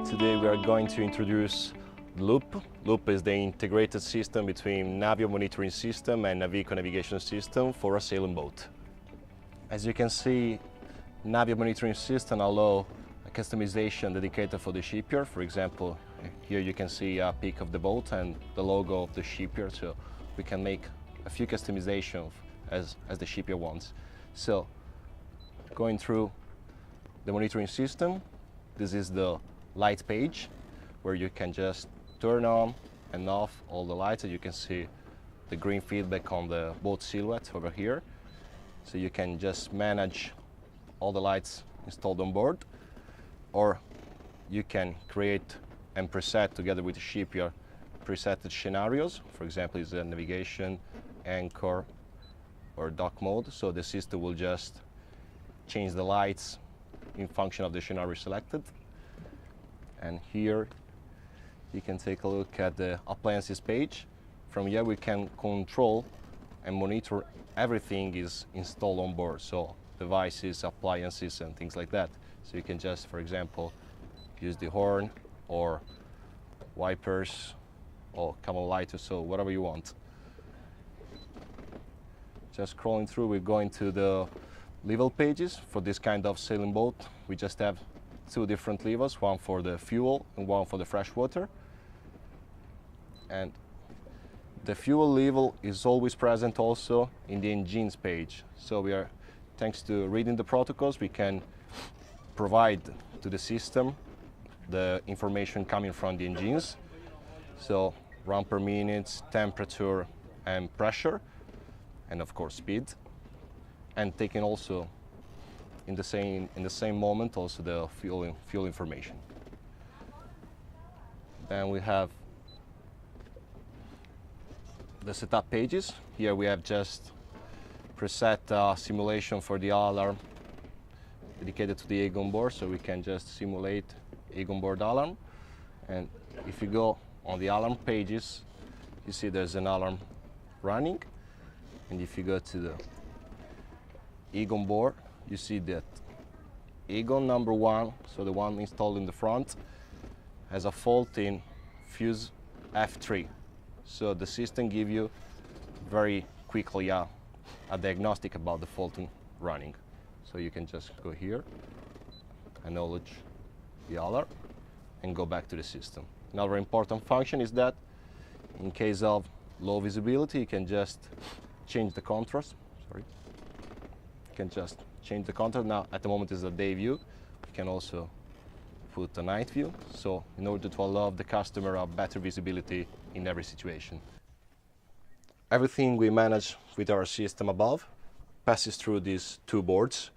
Today we are going to introduce Loop. Loop is the integrated system between Naviop monitoring system and Navico navigation system for a sailing boat. As you can see, Naviop monitoring system allows a customization dedicated for the shipyard. For example, here you can see a pic of the boat and the logo of the shipyard, so we can make a few customizations as the shipyard wants. So, going through the monitoring system, this is the light page where you can just turn on and off all the lights. And you can see the green feedback on the boat silhouette over here. So you can just manage all the lights installed on board, or you can create and preset together with the shipyard preset scenarios. For example, is a navigation, anchor, or dock mode. So the system will just change the lights in function of the scenario selected. And here you can take a look at the appliances page. From here we can control and monitor everything is installed on board, so devices, appliances and things like that. So you can just, for example, use the horn or wipers or camel lighter, so whatever you want. Just scrolling through, we're going to the level pages. For this kind of sailing boat, we just have two different levels, one for the fuel and one for the fresh water. And the fuel level is always present also in the engines page. So we are, thanks to reading the protocols, we can provide to the system the information coming from the engines. So run per minute, temperature and pressure, and of course speed. And taking also in the same moment also the fuel information. Then we have the setup pages. Here we have just preset simulation for the alarm dedicated to the egg on board, so we can just simulate egg on board alarm. And if you go on the alarm pages, you see there's an alarm running. And if you go to the egg on board, you see that Egon number 1, so the one installed in the front, has a fault in fuse F3. So the system gives you very quickly a diagnostic about the fault running. So you can just go here, acknowledge the alarm, and go back to the system. Another important function is that in case of low visibility, you can just change the contrast. Sorry. You can just change the contrast. Now at the moment is a day view. You can also put a night view, so in order to allow the customer a better visibility in every situation. Everything we manage with our system above passes through these two boards.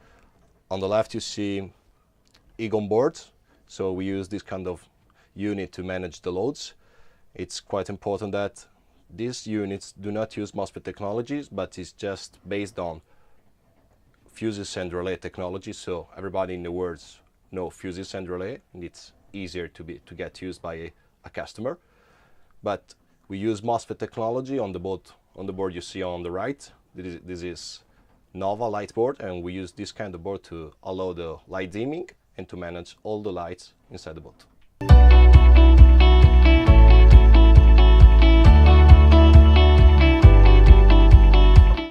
On the left you see Egon board, so we use this kind of unit to manage the loads. It's quite important that these units do not use MOSFET technologies, but it's just based on fuses and relay technology, so everybody in the world knows fuses and relay, and it's easier to get used by a customer. But we use MOSFET technology on the board you see on the right. This is Nova light board, and we use this kind of board to allow the light dimming and to manage all the lights inside the boat.